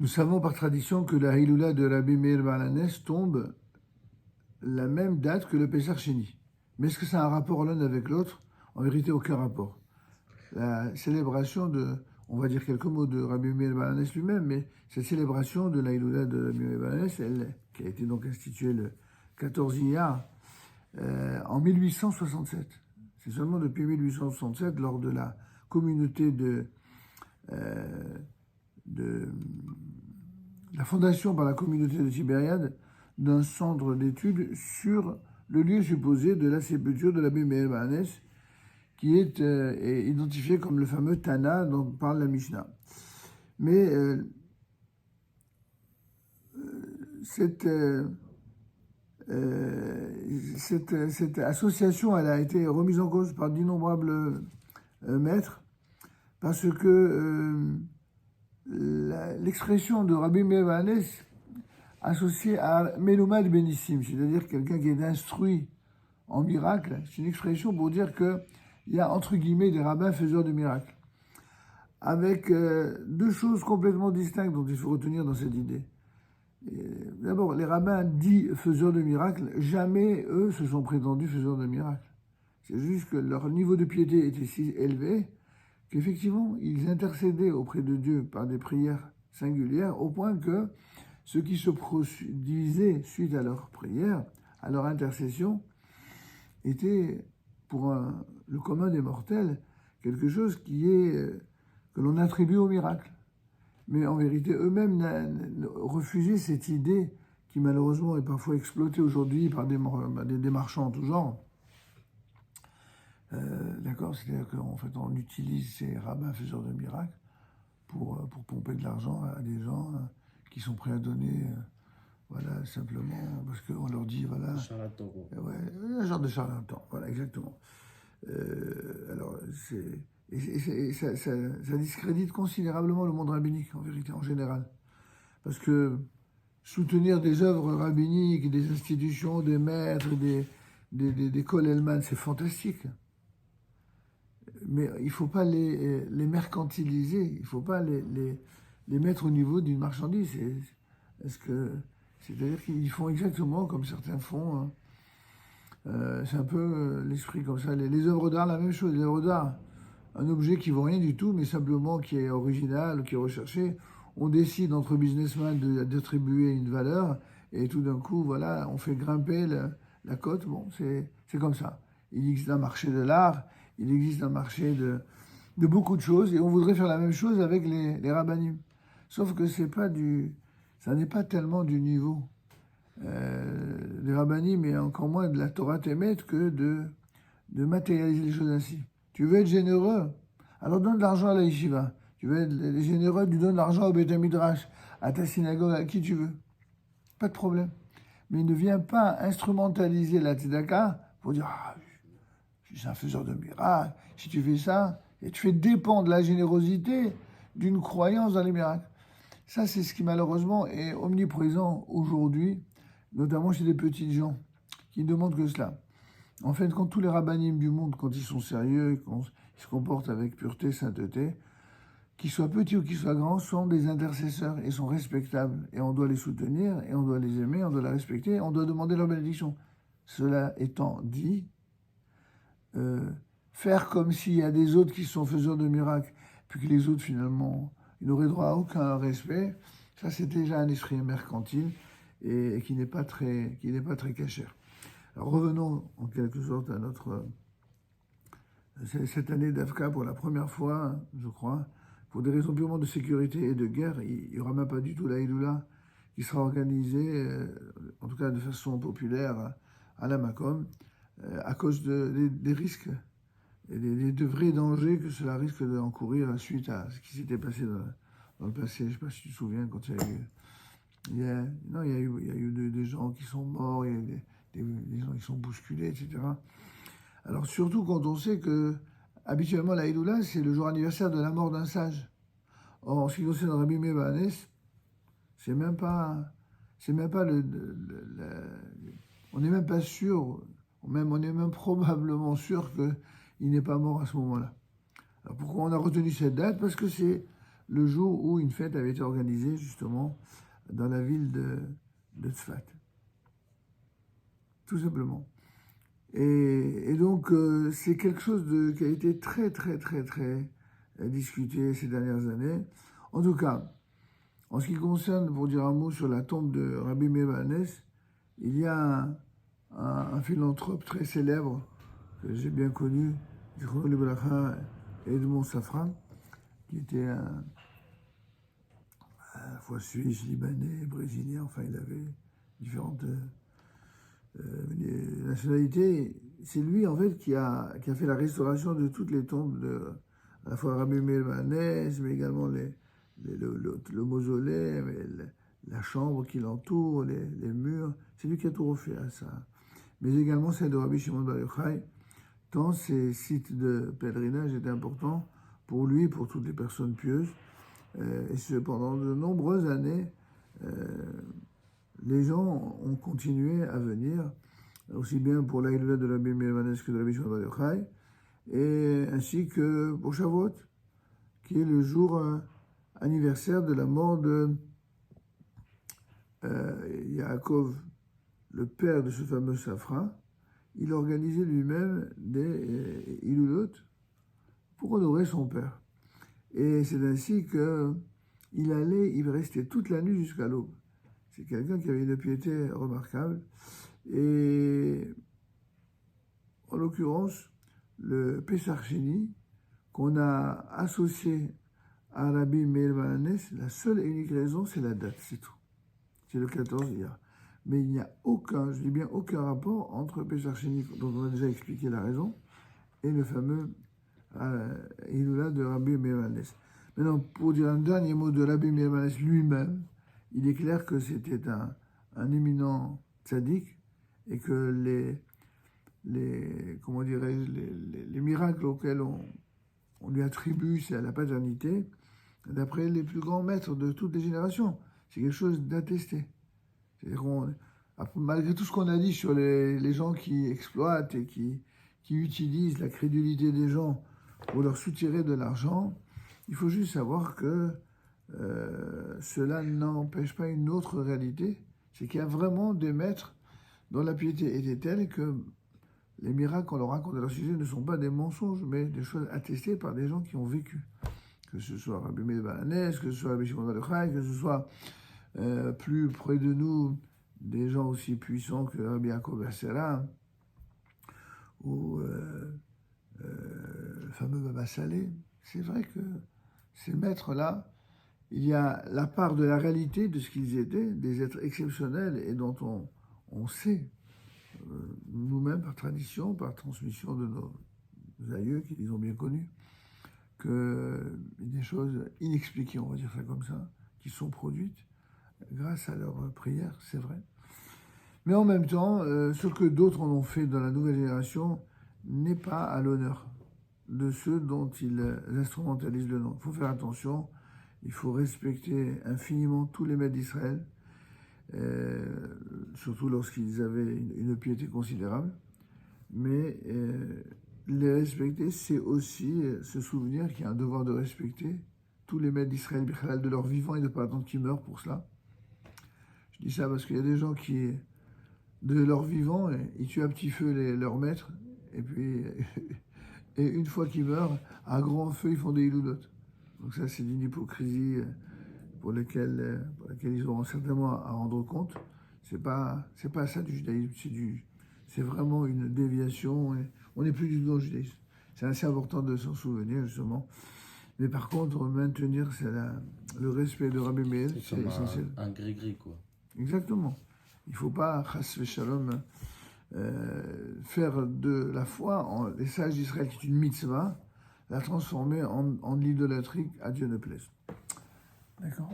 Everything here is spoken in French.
Nous savons par tradition que la Hiloula de Rabbi Meir Baal HaNes tombe la même date que le Pessah Sheni. Mais est-ce que ça a un rapport l'un avec l'autre? En vérité, aucun rapport. La célébration de, on va dire quelques mots de Rabbi Meir Baal HaNes lui-même, mais cette célébration de la Hiloula de Rabbi Meir Baal HaNes, elle, qui a été donc instituée le 14 Iyar, en 1867. C'est seulement depuis 1867, lors de la communauté de la fondation par la communauté de Tibériade d'un centre d'études sur le lieu supposé de la sépulture de l'abbé Meir Baal HaNes, qui est identifié comme le fameux Tana dont parle la Mishnah. Mais cette association, elle a été remise en cause par d'innombrables maîtres, parce que l'expression de Rabbi Meir Baal HaNes associée à Melumad Benissim, c'est-à-dire quelqu'un qui est instruit en miracle, c'est une expression pour dire qu'il y a entre guillemets des rabbins faiseurs de miracles. Avec deux choses complètement distinctes dont il faut retenir dans cette idée. D'abord, les rabbins dits faiseurs de miracles, jamais eux se sont prétendus faiseurs de miracles. C'est juste que leur niveau de piété était si élevé qu'effectivement, ils intercédaient auprès de Dieu par des prières singulières, au point que ce qui se produisait suite à leur prière, à leur intercession, était pour le commun des mortels quelque chose que l'on attribue au miracle. Mais en vérité, eux-mêmes refusaient cette idée qui malheureusement est parfois exploitée aujourd'hui par des marchands en tout genre. D'accord, c'est-à-dire qu'en fait, on utilise ces rabbins faiseurs de miracles pour pomper de l'argent à des gens qui sont prêts à donner, voilà, simplement parce qu'on leur dit, voilà, Charlatan. ouais, un genre de charlatan, voilà, exactement. Alors, ça discrédite considérablement le monde rabbinique, en vérité, en général. Parce que soutenir des œuvres rabbiniques, des institutions, des maîtres, des Kol Elman, c'est fantastique. Mais il ne faut pas les mercantiliser, il ne faut pas les mettre au niveau d'une marchandise. C'est-à-dire qu'ils font exactement comme certains font. Hein. C'est un peu l'esprit comme ça. Les œuvres d'art, la même chose. Les œuvres d'art, un objet qui vaut rien du tout, mais simplement qui est original, qui est recherché. On décide entre businessmen d'attribuer une valeur, et tout d'un coup, voilà, on fait grimper la cote. Bon, c'est comme ça. Il existe un marché de l'art, il existe un marché de beaucoup de choses, et on voudrait faire la même chose avec les rabbinim. Sauf que ça n'est pas tellement du niveau des rabbinim, mais encore moins de la Torah Temet, que de matérialiser les choses ainsi. Tu veux être généreux, alors donne de l'argent à la yeshiva. Tu veux être généreux, tu donnes de l'argent au Beth Midrash, à ta synagogue, à qui tu veux. Pas de problème. Mais ne viens pas instrumentaliser la tzedaka pour dire ah, je suis un faiseur de miracles. Si tu fais ça, et tu fais dépendre la générosité d'une croyance dans les miracles. Ça, c'est ce qui malheureusement est omniprésent aujourd'hui, notamment chez des petits gens qui ne demandent que cela. En fait, quand tous les rabbinim du monde, quand ils sont sérieux, quand ils se comportent avec pureté, sainteté, qu'ils soient petits ou qu'ils soient grands, sont des intercesseurs et sont respectables. Et on doit les soutenir, et on doit les aimer, on doit les respecter, on doit demander leur bénédiction. Cela étant dit, faire comme s'il y a des autres qui sont faiseurs de miracles, puis que les autres, finalement, ils n'auraient droit à aucun respect, ça c'est déjà un esprit mercantile et qui n'est pas très cachère. Alors revenons en quelque sorte à cette année d'Afka pour la première fois, je crois, pour des raisons purement de sécurité et de guerre, il n'y aura même pas du tout la Hiloula qui sera organisée, en tout cas de façon populaire, à la Macom, à cause des risques et des vrais dangers que cela risque d'encourir suite à ce qui s'était passé dans le passé. Je ne sais pas si tu te souviens quand il y a eu... Il y a eu des gens qui sont morts, il y a eu des gens qui sont bousculés, etc. Alors surtout quand on sait que habituellement la Hiloula, c'est le jour anniversaire de la mort d'un sage. Or, en ce qui concerne Rabbi Meir Baal HaNes, c'est même pas on n'est même pas sûr, on est même probablement sûr qu'il n'est pas mort à ce moment-là. Alors pourquoi on a retenu cette date? Parce que c'est le jour où une fête avait été organisée justement dans la ville de Tzfat. Tout simplement. Et donc, c'est quelque chose qui a été très discuté ces dernières années. En tout cas, en ce qui concerne, pour dire un mot sur la tombe de Rabbi Meir Baal HaNes, il y a un philanthrope très célèbre que j'ai bien connu, Edmond Safran, qui était à la fois suisse, libanais, brésilien, enfin il avait différentes nationalités. C'est lui en fait qui a fait la restauration de toutes les tombes à la fois Rabbi Meir Baal HaNes, mais également le mausolée, la chambre qui l'entoure, les murs. C'est lui qui a tout refait à ça. Mais également celle de Rabbi Shimon Bar Yochai, tant ces sites de pèlerinage étaient importants pour lui et pour toutes les personnes pieuses. Et pendant de nombreuses années, les gens ont continué à venir, aussi bien pour l'Aïlula de Rabbi Meir Baal HaNes que de Rabbi Shimon Bar Yochai, et ainsi que pour Shavuot, qui est le jour anniversaire de la mort de Yaakov, le père de ce fameux Safra. Il organisait lui-même des Ilulot pour honorer son père. Et c'est ainsi il restait toute la nuit jusqu'à l'aube. C'est quelqu'un qui avait une piété remarquable. Et en l'occurrence, le Pesach Sheni, qu'on a associé à Rabbi Meir Baal HaNes, la seule et unique raison, c'est la date, c'est tout. C'est le 14 hier. Mais il n'y a aucun, je dis bien aucun rapport entre Pesach Sheni, dont on a déjà expliqué la raison, et le fameux Ilula de Rabbi Meir Baal HaNes. Maintenant, pour dire un dernier mot de Rabbi Meir Baal HaNes lui-même, il est clair que c'était un éminent tzaddik et que comment dirais-je, les miracles auxquels on lui attribue c'est à la paternité, d'après les plus grands maîtres de toutes les générations. C'est quelque chose d'attesté. Malgré tout ce qu'on a dit sur les gens qui exploitent et qui utilisent la crédulité des gens pour leur soutirer de l'argent, il faut juste savoir que cela n'empêche pas une autre réalité, c'est qu'il y a vraiment des maîtres dont la piété était telle que les miracles qu'on leur raconte à leur sujet ne sont pas des mensonges, mais des choses attestées par des gens qui ont vécu. Que ce soit Rabbi Meir Baal HaNes, que ce soit Rabbi Shimon Bar Yochai, que ce soit plus près de nous des gens aussi puissants que Rabbi Yaakov Bersera, ou le fameux Baba Salé. C'est vrai que ces maîtres-là, il y a la part de la réalité de ce qu'ils étaient, des êtres exceptionnels et dont on sait, nous-mêmes, par tradition, par transmission de nos aïeux qui les ont bien connus, qu'il y a des choses inexpliquées, on va dire ça comme ça, qui sont produites grâce à leurs prières, c'est vrai. Mais en même temps, ce que d'autres en ont fait dans la nouvelle génération n'est pas à l'honneur de ceux dont ils instrumentalisent le nom. Il faut faire attention, il faut respecter infiniment tous les maîtres d'Israël, surtout lorsqu'ils avaient une piété considérable. Mais les respecter, c'est aussi se souvenir qu'il y a un devoir de respecter tous les maîtres d'Israël, de leur vivant, et de ne pas attendre qu'ils meurent pour cela. Je dis ça parce qu'il y a des gens qui, de leur vivant, ils tuent à petit feu leurs maîtres, et puis, et une fois qu'ils meurent, à grand feu, ils font des ilulot. Donc ça, c'est d'une hypocrisie pour laquelle ils auront certainement à rendre compte. C'est pas ça du judaïsme, c'est vraiment une déviation. Et on n'est plus du tout dans le judaïsme. C'est assez important de s'en souvenir, justement. Mais par contre, maintenir le respect de Rabbi Meir, c'est essentiel. Un gris-gris, quoi. Exactement. Il ne faut pas, chas v'shalom, faire de la foi, les sages d'Israël, qui est une mitzvah, la transformer en l'idolâtrie à Dieu ne plaise. D'accord.